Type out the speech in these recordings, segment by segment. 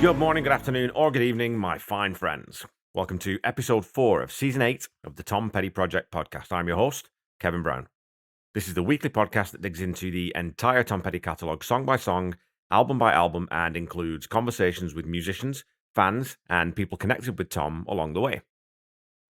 Good morning, good afternoon, or good evening, my fine friends. Welcome to episode 4 of season 8 of the Tom Petty Project podcast. I'm your host, Kevin Brown. This is the weekly podcast that digs into the entire Tom Petty catalogue, song by song, album by album, and includes conversations with musicians, fans, and people connected with Tom along the way.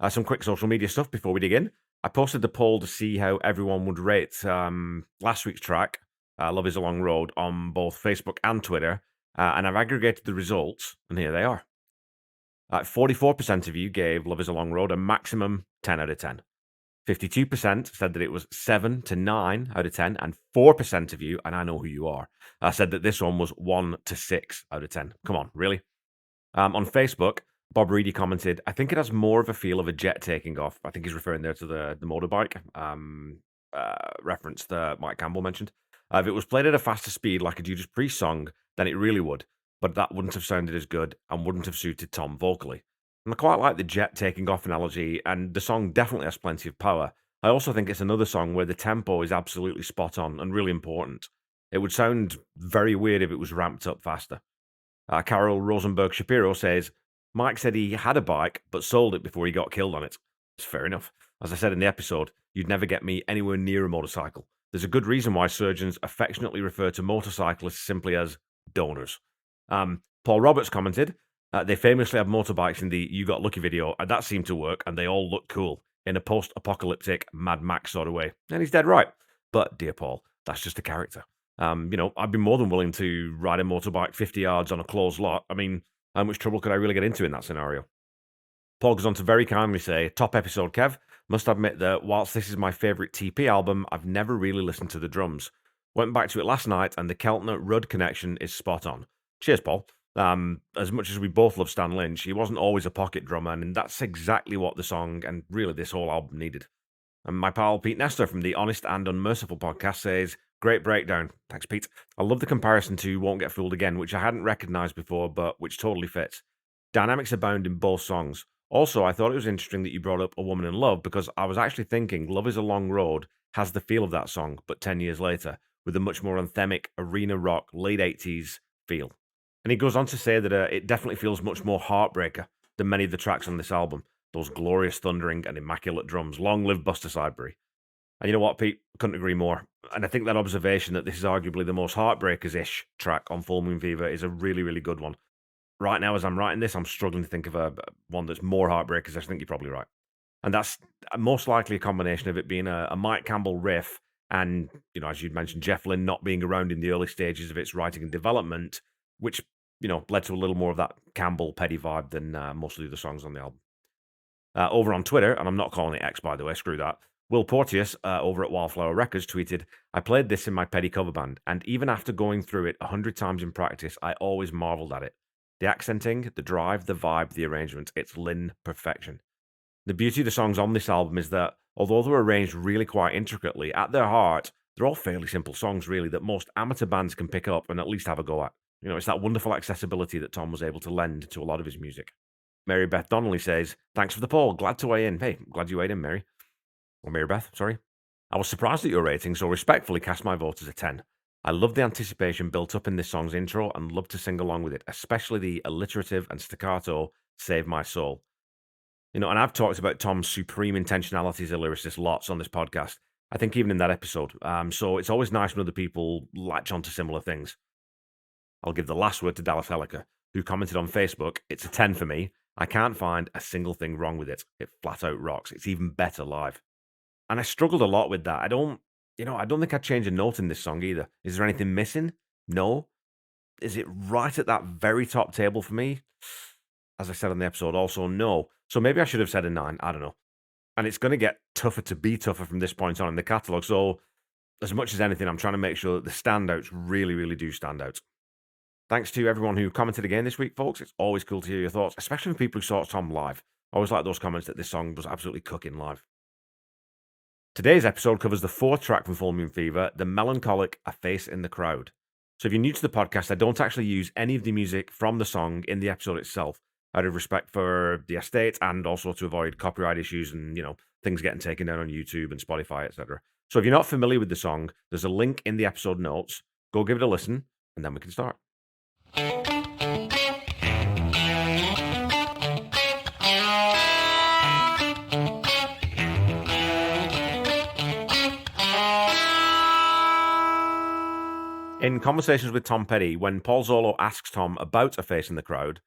Some quick social media stuff before we dig in. I posted the poll to see how everyone would rate last week's track, Love is a Long Road, on both Facebook and Twitter. And I've aggregated the results, and here they are. 44% of you gave Love is a Long Road a maximum 10 out of 10. 52% said that it was 7 to 9 out of 10, and 4% of you, and I know who you are, said that this one was 1 to 6 out of 10. Come on, really? On Facebook, Bob Reedy commented, I think it has more of a feel of a jet taking off. I think he's referring there to the motorbike reference that Mike Campbell mentioned. If it was played at a faster speed like a Judas Priest song, then it really would, but that wouldn't have sounded as good and wouldn't have suited Tom vocally. And I quite like the jet taking off analogy, and the song definitely has plenty of power. I also think it's another song where the tempo is absolutely spot on and really important. It would sound very weird if it was ramped up faster. Carol Rosenberg Shapiro says, Mike said he had a bike, but sold it before he got killed on it. It's fair enough. As I said in the episode, you'd never get me anywhere near a motorcycle. There's a good reason why surgeons affectionately refer to motorcyclists simply as donors. Paul Roberts commented, they famously had motorbikes in the You Got Lucky video, and that seemed to work, and they all look cool in a post-apocalyptic Mad Max sort of way. And he's dead right. But, dear Paul, that's just a character. I'd be more than willing to ride a motorbike 50 yards on a closed lot. I mean, how much trouble could I really get into in that scenario? Paul goes on to very kindly say, top episode, Kev. Must admit that whilst this is my favourite TP album, I've never really listened to the drums. Went back to it last night, and the Keltner-Rudd connection is spot on. Cheers, Paul. As much as we both love Stan Lynch, he wasn't always a pocket drummer, and that's exactly what the song and really this whole album needed. And my pal Pete Nestor from the Honest and Unmerciful podcast says, great breakdown. Thanks, Pete. I love the comparison to Won't Get Fooled Again, which I hadn't recognised before, but which totally fits. Dynamics abound in both songs. Also, I thought it was interesting that you brought up A Woman in Love, because I was actually thinking Love is a Long Road has the feel of that song, but 10 years later, with a much more anthemic, arena rock, late 80s feel. And he goes on to say that it definitely feels much more heartbreaker than many of the tracks on this album. Those glorious thundering and immaculate drums. Long live Buster Sidebury. And you know what, Pete? Couldn't agree more. And I think that observation that this is arguably the most heartbreakers-ish track on Full Moon Fever is a really, really good one. Right now, as I'm writing this, I'm struggling to think of one that's more heartbreakers. I think you're probably right. And that's most likely a combination of it being a Mike Campbell riff and, as you'd mentioned, Jeff Lynne not being around in the early stages of its writing and development, which, led to a little more of that Campbell Petty vibe than most of the other songs on the album. Over on Twitter, and I'm not calling it X, by the way, screw that, Will Porteous, over at Wildflower Records, tweeted, I played this in my Petty cover band, and even after going through it 100 times in practice, I always marveled at it. The accenting, the drive, the vibe, the arrangement, it's Lynne perfection. The beauty of the songs on this album is that, although they're arranged really quite intricately, at their heart, they're all fairly simple songs, really, that most amateur bands can pick up and at least have a go at. It's that wonderful accessibility that Tom was able to lend to a lot of his music. Mary Beth Donnelly says, thanks for the poll, glad to weigh in. Hey, glad you weighed in, Mary. Or Mary Beth, sorry. I was surprised at your rating, so respectfully cast my vote as a 10. I love the anticipation built up in this song's intro and love to sing along with it, especially the alliterative and staccato Save My Soul. And I've talked about Tom's supreme intentionality as a lyricist lots on this podcast. I think even in that episode. So it's always nice when other people latch onto similar things. I'll give the last word to Dallas Helliker, who commented on Facebook, it's a 10 for me. I can't find a single thing wrong with it. It flat out rocks. It's even better live. And I struggled a lot with that. I don't think I'd change a note in this song either. Is there anything missing? No. Is it right at that very top table for me? As I said on the episode, also no. So maybe I should have said a 9. I don't know. And it's going to get tougher to be tougher from this point on in the catalogue. So as much as anything, I'm trying to make sure that the standouts really, really do stand out. Thanks to everyone who commented again this week, folks. It's always cool to hear your thoughts, especially from people who saw Tom live. I always like those comments that this song was absolutely cooking live. Today's episode covers the 4th track from Full Moon Fever, the melancholic A Face in the Crowd. So if you're new to the podcast, I don't actually use any of the music from the song in the episode itself, out of respect for the estate and also to avoid copyright issues and, things getting taken down on YouTube and Spotify, etc. So if you're not familiar with the song, there's a link in the episode notes. Go give it a listen, and then we can start. In Conversations with Tom Petty, when Paul Zollo asks Tom about A Face in the Crowd,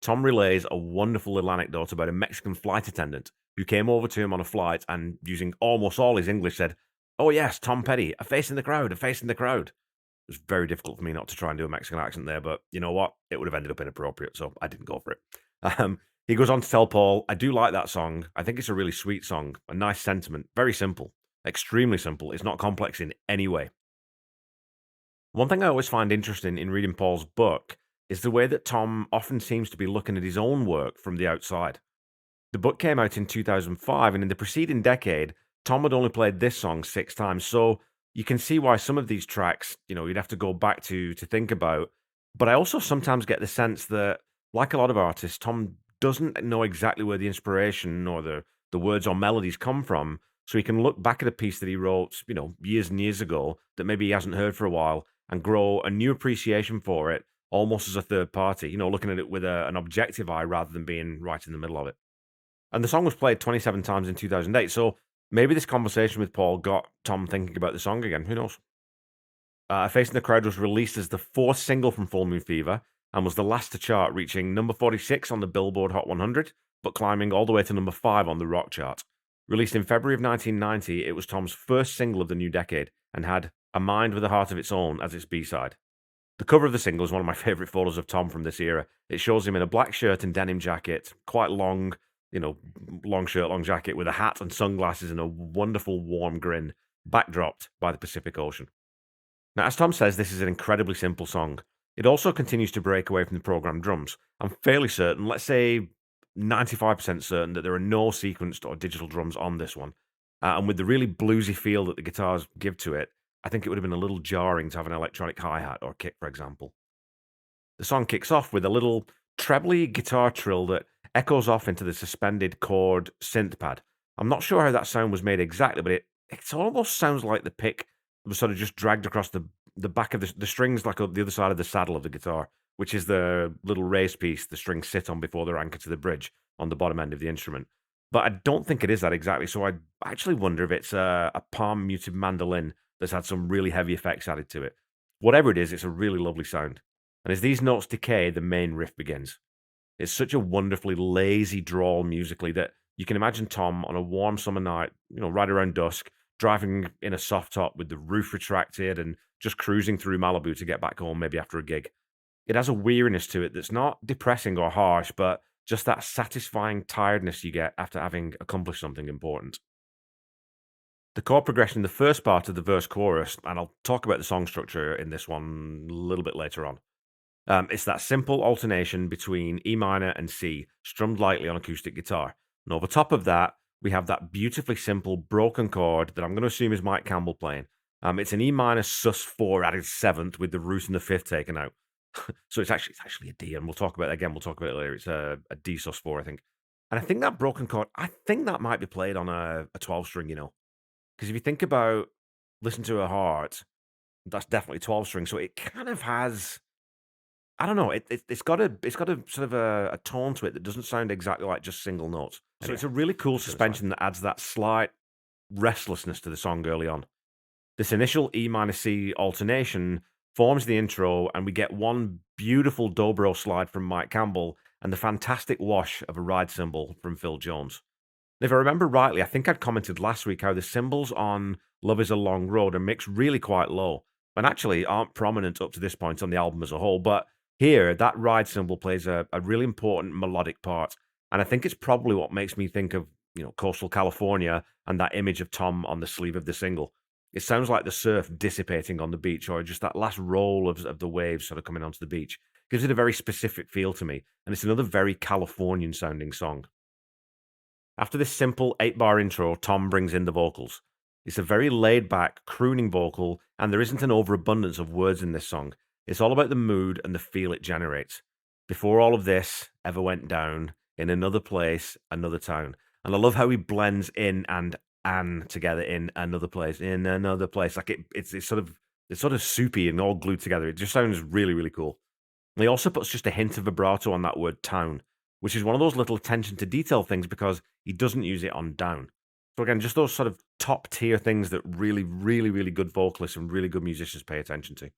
Tom relays a wonderful little anecdote about a Mexican flight attendant who came over to him on a flight and, using almost all his English, said, "Oh, yes, Tom Petty, a face in the crowd, a face in the crowd." It was very difficult for me not to try and do a Mexican accent there, but you know what? It would have ended up inappropriate, so I didn't go for it. He goes on to tell Paul, "I do like that song. I think it's a really sweet song, a nice sentiment, very simple, extremely simple. It's not complex in any way." One thing I always find interesting in reading Paul's book is the way that Tom often seems to be looking at his own work from the outside. The book came out in 2005, and in the preceding decade, Tom had only played this song 6 times. So you can see why some of these tracks, you'd have to go back to think about. But I also sometimes get the sense that, like a lot of artists, Tom doesn't know exactly where the inspiration or the words or melodies come from. So he can look back at a piece that he wrote, years and years ago that maybe he hasn't heard for a while and grow a new appreciation for it almost as a third party, looking at it with an objective eye rather than being right in the middle of it. And the song was played 27 times in 2008, so maybe this conversation with Paul got Tom thinking about the song again. Who knows? A Face in the Crowd was released as the fourth single from Full Moon Fever and was the last to chart, reaching number 46 on the Billboard Hot 100, but climbing all the way to number 5 on the rock chart. Released in February of 1990, it was Tom's first single of the new decade and had A Mind with a Heart of Its Own as its B-side. The cover of the single is one of my favourite photos of Tom from this era. It shows him in a black shirt and denim jacket, quite long, long shirt, long jacket, with a hat and sunglasses and a wonderful warm grin, backdropped by the Pacific Ocean. Now, as Tom says, this is an incredibly simple song. It also continues to break away from the programmed drums. I'm fairly certain, let's say 95% certain, that there are no sequenced or digital drums on this one. And with the really bluesy feel that the guitars give to it, I think it would have been a little jarring to have an electronic hi-hat or kick, for example. The song kicks off with a little trebly guitar trill that echoes off into the suspended chord synth pad. I'm not sure how that sound was made exactly, but it almost sounds like the pick was sort of just dragged across the back of the strings, like the other side of the saddle of the guitar, which is the little raised piece the strings sit on before they're anchored to the bridge on the bottom end of the instrument. But I don't think it is that exactly, so I actually wonder if it's a palm muted mandolin that's had some really heavy effects added to it. Whatever it is, it's a really lovely sound. And as these notes decay, the main riff begins. It's such a wonderfully lazy drawl musically that you can imagine Tom on a warm summer night, right around dusk, driving in a soft top with the roof retracted and just cruising through Malibu to get back home, maybe after a gig. It has a weariness to it that's not depressing or harsh, but just that satisfying tiredness you get after having accomplished something important. The chord progression in the first part of the verse chorus, and I'll talk about the song structure in this one a little bit later on. It's that simple alternation between E minor and C, strummed lightly on acoustic guitar. And over top of that, we have that beautifully simple broken chord that I'm going to assume is Mike Campbell playing. It's an E minor sus4 added seventh with the root and the fifth taken out. So it's actually a D, and we'll talk about it again. We'll talk about it later. It's a D sus4, I think. And I think that broken chord, I think that might be played on a 12 string, because if you think about Listen to Her Heart, that's definitely 12 string. So it kind of has, I don't know, it's got a sort of a tone to it that doesn't sound exactly like just single notes. So it's a really cool suspension that adds that slight restlessness to the song early on. This initial E minor C alternation forms the intro, and we get one beautiful dobro slide from Mike Campbell and the fantastic wash of a ride cymbal from Phil Jones. And if I remember rightly, I think I'd commented last week how the cymbals on Love Is a Long Road are mixed really quite low, and actually aren't prominent up to this point on the album as a whole, but here, that ride cymbal plays a really important melodic part, and I think it's probably what makes me think of, coastal California and that image of Tom on the sleeve of the single. It sounds like the surf dissipating on the beach, or just that last roll of the waves sort of coming onto the beach. Gives it a very specific feel to me, and it's another very Californian sounding song. After this simple 8-bar intro, Tom brings in the vocals. It's a very laid-back, crooning vocal, and there isn't an overabundance of words in this song. It's all about the mood and the feel it generates. Before all of this ever went down, in another place, another town. And I love how he blends in and "an" together in another place, in another place. Like it's sort of soupy and all glued together. It just sounds really, really cool. And he also puts just a hint of vibrato on that word town, which is one of those little attention to detail things because he doesn't use it on down. So again, just those sort of top tier things that really, really, really good vocalists and really good musicians pay attention to.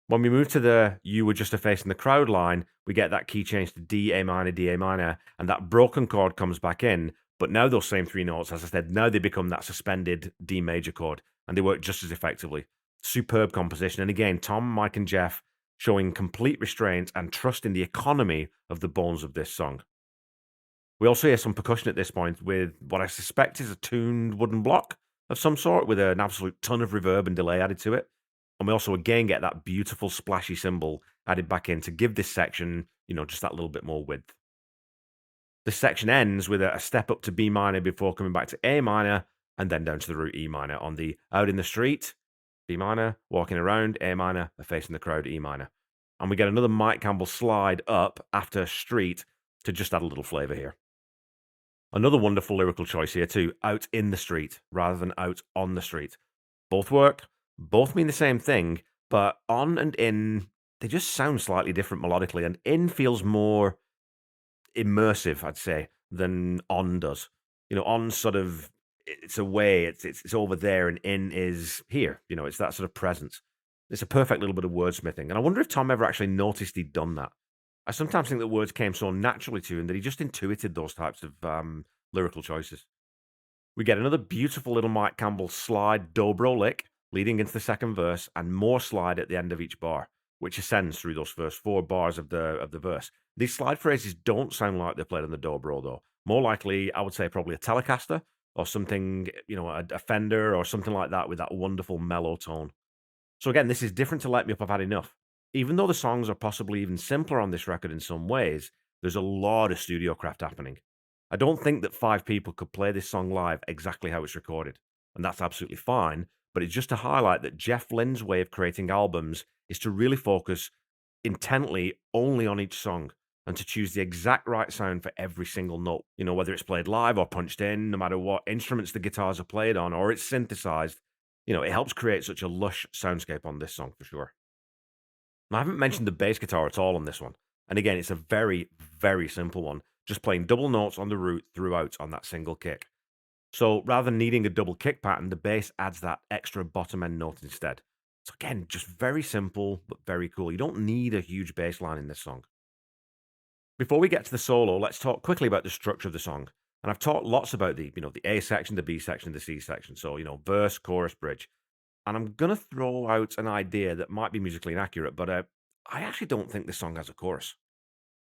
When we move to the "You Were Just a Face in the Crowd" line, we get that key change to D, A minor, and that broken chord comes back in. But now those same three notes, as I said, now they become that suspended D major chord, and they work just as effectively. Superb composition. And again, Tom, Mike, and Jeff showing complete restraint and trust in the economy of the bones of this song. We also hear some percussion at this point with what I suspect is a tuned wooden block of some sort with an absolute ton of reverb and delay added to it. And we also again get that beautiful splashy cymbal added back in to give this section, just that little bit more width. This section ends with a step up to B minor before coming back to A minor and then down to the root E minor on the out in the street, B minor, walking around, A minor, facing the crowd, E minor. And we get another Mike Campbell slide up after street to just add a little flavor here. Another wonderful lyrical choice here too, out in the street rather than out on the street. Both work, both mean the same thing, but on and in, they just sound slightly different melodically, and in feels more immersive, I'd say, than on does. On sort of, it's away, it's over there, and in is here. It's that sort of presence. It's a perfect little bit of wordsmithing, and I wonder if Tom ever actually noticed he'd done that. I sometimes think that words came so naturally to him that he just intuited those types of lyrical choices. We get another beautiful little Mike Campbell slide dobro lick leading into the second verse, and more slide at the end of each bar, which ascends through those first 4 bars of the verse. These slide phrases don't sound like they're played on the dobro, though. More likely, I would say probably a Telecaster or something, a Fender or something like that with that wonderful mellow tone. So again, this is different to Let Me Up, I've Had Enough. Even though the songs are possibly even simpler on this record in some ways, there's a lot of studio craft happening. I don't think that 5 people could play this song live exactly how it's recorded, and that's absolutely fine, but it's just to highlight that Jeff Lynne's way of creating albums is to really focus intently only on each song and to choose the exact right sound for every single note, whether it's played live or punched in, no matter what instruments the guitars are played on or it's synthesized, it helps create such a lush soundscape on this song for sure. I haven't mentioned the bass guitar at all on this one. And again, it's a very, very simple one, just playing double notes on the root throughout on that single kick. So rather than needing a double kick pattern, the bass adds that extra bottom end note instead. So again, just very simple, but very cool. You don't need a huge bass line in this song. Before we get to the solo, let's talk quickly about the structure of the song. And I've talked lots about the A section, the B section, the C section. So, verse, chorus, bridge. And I'm going to throw out an idea that might be musically inaccurate, but I actually don't think this song has a chorus.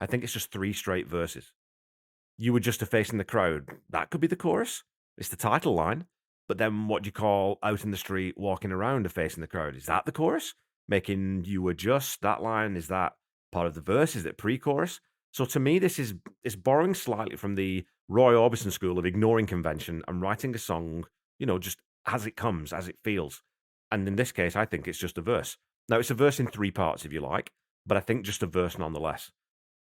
I think it's just 3 straight verses. You Were Just a Face in the Crowd. That could be the chorus. It's the title line. But then what do you call out in the street, walking around a face in the crowd? Is that the chorus? Making You Were Just, that line, is that part of the verse? Is it pre-chorus? So to me, it's borrowing slightly from the Roy Orbison school of ignoring convention and writing a song, just as it comes, as it feels. And in this case, I think it's just a verse. Now, it's a verse in 3 parts, if you like, but I think just a verse nonetheless.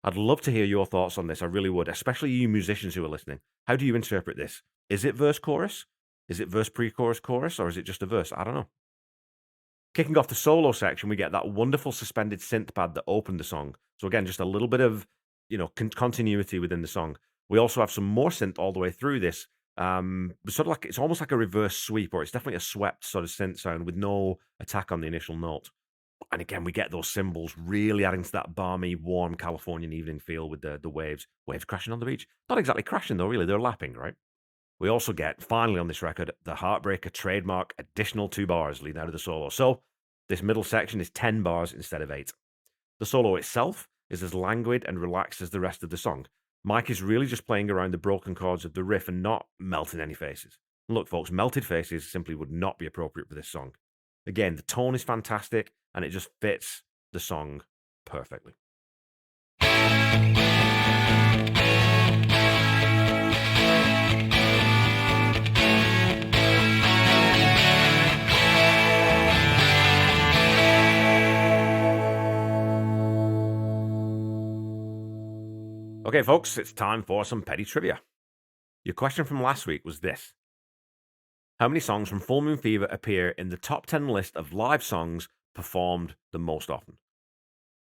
I'd love to hear your thoughts on this. I really would, especially you musicians who are listening. How do you interpret this? Is it verse chorus? Is it verse pre-chorus chorus? Or is it just a verse? I don't know. Kicking off the solo section, we get that wonderful suspended synth pad that opened the song. So again, just a little bit of, continuity within the song. We also have some more synth all the way through this. Sort of like, it's almost like a reverse sweep, or it's definitely a swept sort of synth sound with no attack on the initial note. And again, we get those cymbals really adding to that balmy, warm Californian evening feel with the waves crashing on the beach. Not exactly crashing though, really. They're lapping, right? We also get, finally on this record, the Heartbreaker trademark additional 2 bars leading out of the solo. So this middle section is 10 bars instead of 8. The solo itself is as languid and relaxed as the rest of the song. Mike is really just playing around the broken chords of the riff and not melting any faces. And look, folks, melted faces simply would not be appropriate for this song. Again, the tone is fantastic, and it just fits the song perfectly. Okay, folks, it's time for some petty trivia. Your question from last week was this. How many songs from Full Moon Fever appear in the top 10 list of live songs performed the most often?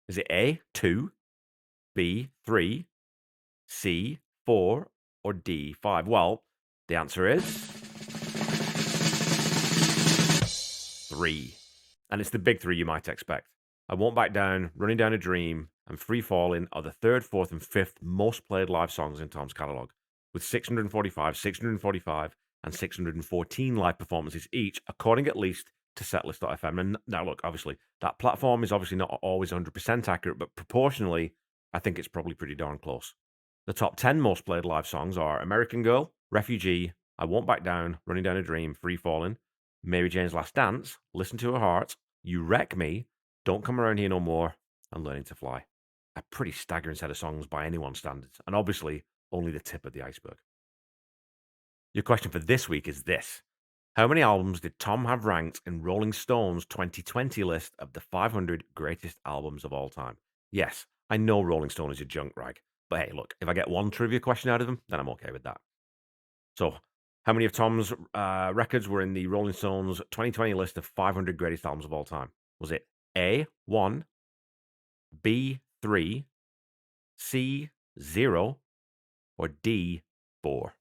Is it A, 2, B, 3, C, 4, or D, 5? Well, the answer is 3. And it's the big 3 you might expect. I Won't Back Down, Running Down a Dream, and Free Falling are the third, fourth, and fifth most played live songs in Tom's catalogue, with 645, 645, and 614 live performances each, according at least to setlist.fm. And now, look, obviously, that platform is obviously not always 100% accurate, but proportionally, I think it's probably pretty darn close. The top 10 most played live songs are American Girl, Refugee, I Won't Back Down, Running Down a Dream, Free Falling, Mary Jane's Last Dance, Listen to Her Heart, You Wreck Me, Don't Come Around Here No More, and Learning to Fly. A pretty staggering set of songs by anyone's standards, and obviously only the tip of the iceberg. Your question for this week is this. How many albums did Tom have ranked in Rolling Stone's 2020 list of the 500 greatest albums of all time? Yes, I know Rolling Stone is a junk rag, but hey, look, if I get one trivia question out of them, then I'm okay with that. So, how many of Tom's records were in the Rolling Stones 2020 list of 500 greatest albums of all time? Was it A, 1, B, 3, C, 0, or D, 4?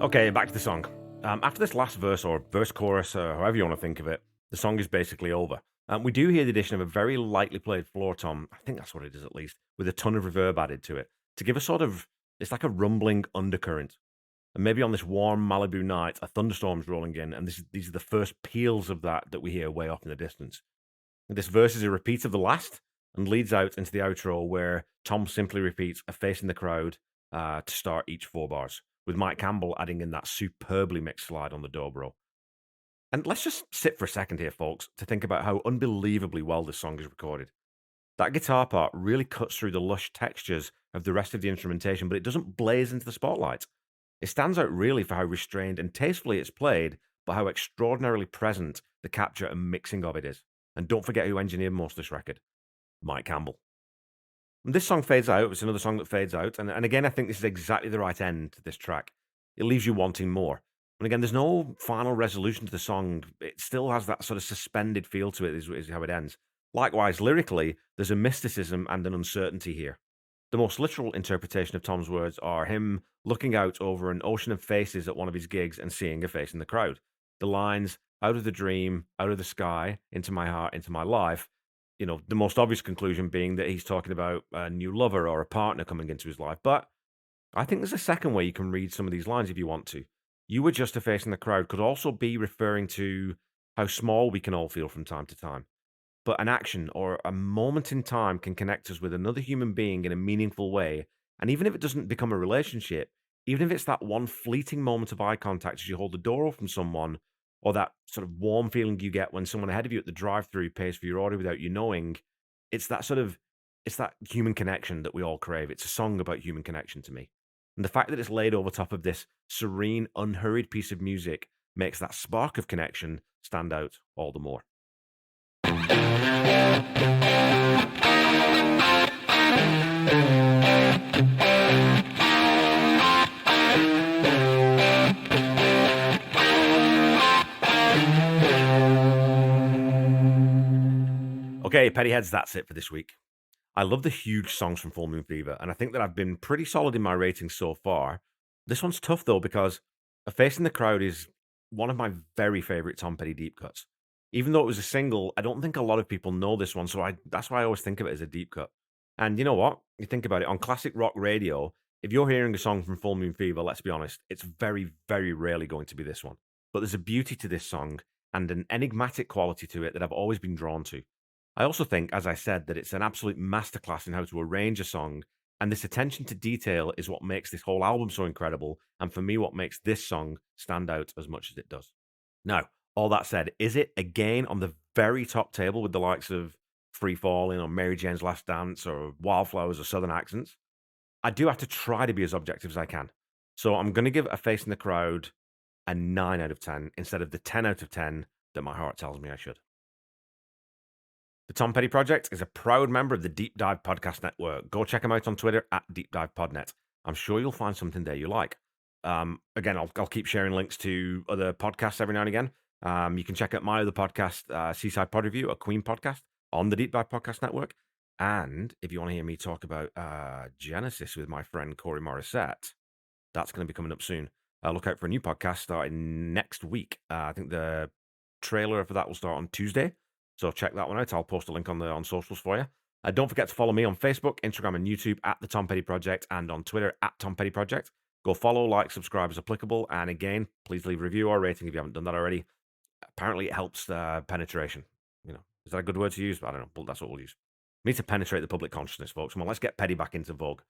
Okay, back to the song. After this last verse, or verse chorus, or however you want to think of it, the song is basically over. We do hear the addition of a very lightly played floor tom, I think that's what it is at least, with a ton of reverb added to it, to give a sort of, it's like a rumbling undercurrent. And maybe on this warm Malibu night, a thunderstorm's rolling in, and these are the first peals of that we hear way off in the distance. And this verse is a repeat of the last, and leads out into the outro where Tom simply repeats a face in the crowd to start each 4 bars, with Mike Campbell adding in that superbly mixed slide on the dobro. And let's just sit for a second here, folks, to think about how unbelievably well this song is recorded. That guitar part really cuts through the lush textures of the rest of the instrumentation, but it doesn't blaze into the spotlight. It stands out really for how restrained and tastefully it's played, but how extraordinarily present the capture and mixing of it is. And don't forget who engineered most of this record, Mike Campbell. And this song fades out. It's another song that fades out. And again, I think this is exactly the right end to this track. It leaves you wanting more. And again, there's no final resolution to the song. It still has that sort of suspended feel to it, is how it ends. Likewise, lyrically, there's a mysticism and an uncertainty here. The most literal interpretation of Tom's words are him looking out over an ocean of faces at one of his gigs and seeing a face in the crowd. The lines, out of the dream, out of the sky, into my heart, into my life, the most obvious conclusion being that he's talking about a new lover or a partner coming into his life. But I think there's a second way you can read some of these lines if you want to. You were just a face in the crowd could also be referring to how small we can all feel from time to time. But an action or a moment in time can connect us with another human being in a meaningful way. And even if it doesn't become a relationship, even if it's that one fleeting moment of eye contact as you hold the door open from someone, or that sort of warm feeling you get when someone ahead of you at the drive-through pays for your order without you knowing, it's that human connection that we all crave. It's a song about human connection to me. And the fact that it's laid over top of this serene, unhurried piece of music makes that spark of connection stand out all the more. Okay, Pettyheads, that's it for this week. I love the huge songs from Full Moon Fever, and I think that I've been pretty solid in my ratings so far. This one's tough, though, because A Face in the Crowd is one of my very favourite Tom Petty deep cuts. Even though it was a single, I don't think a lot of people know this one, so that's why I always think of it as a deep cut. And you know what? You think about it, on classic rock radio, if you're hearing a song from Full Moon Fever, let's be honest, it's very, very rarely going to be this one. But there's a beauty to this song and an enigmatic quality to it that I've always been drawn to. I also think, as I said, that it's an absolute masterclass in how to arrange a song, and this attention to detail is what makes this whole album so incredible, and for me, what makes this song stand out as much as it does. Now, all that said, is it again on the very top table with the likes of Free Falling or Mary Jane's Last Dance or Wildflowers or Southern Accents? I do have to try to be as objective as I can. So I'm going to give A Face in the Crowd a 9 out of 10 instead of the 10 out of 10 that my heart tells me I should. The Tom Petty Project is a proud member of the Deep Dive Podcast Network. Go check them out on Twitter at DeepDivePodNet. I'm sure you'll find something there you like. Again, I'll keep sharing links to other podcasts every now and again. You can check out my other podcast, Seaside Pod Review, a Queen podcast on the Deep Dive Podcast Network. And if you want to hear me talk about Genesis with my friend Corey Morissette, that's going to be coming up soon. Look out for a new podcast starting next week. I think the trailer for that will start on Tuesday. So check that one out. I'll post a link on socials for you. Don't forget to follow me on Facebook, Instagram, and YouTube at The Tom Petty Project, and on Twitter at Tom Petty Project. Go follow, like, subscribe as applicable. And again, please leave a review or rating if you haven't done that already. Apparently, it helps penetration. Is that a good word to use? I don't know, but that's what we'll use. We need to penetrate the public consciousness, folks. Come on, let's get Petty back into vogue.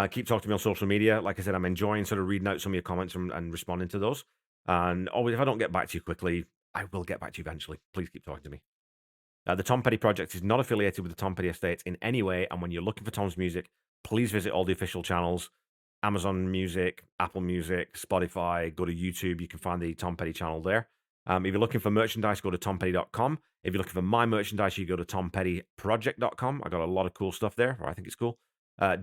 Keep talking to me on social media. Like I said, I'm enjoying sort of reading out some of your comments and responding to those. And always, if I don't get back to you quickly, I will get back to you eventually. Please keep talking to me. The Tom Petty Project is not affiliated with the Tom Petty Estate in any way. And when you're looking for Tom's music, please visit all the official channels: Amazon Music, Apple Music, Spotify. Go to YouTube. You can find the Tom Petty channel there. If you're looking for merchandise, go to tompetty.com. If you're looking for my merchandise, you go to tompettyproject.com. I got a lot of cool stuff there, or I think it's cool.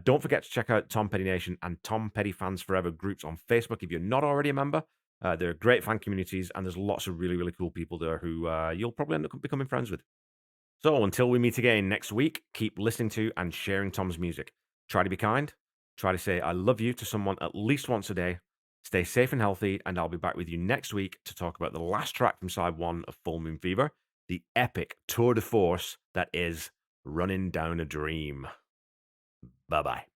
Don't forget to check out Tom Petty Nation and Tom Petty Fans Forever groups on Facebook if you're not already a member. They're great fan communities, and there's lots of really, really cool people there who you'll probably end up becoming friends with. So until we meet again next week, keep listening to and sharing Tom's music. Try to be kind. Try to say I love you to someone at least once a day. Stay safe and healthy, and I'll be back with you next week to talk about the last track from side 1 of Full Moon Fever, the epic tour de force that is Running Down a Dream. Bye-bye.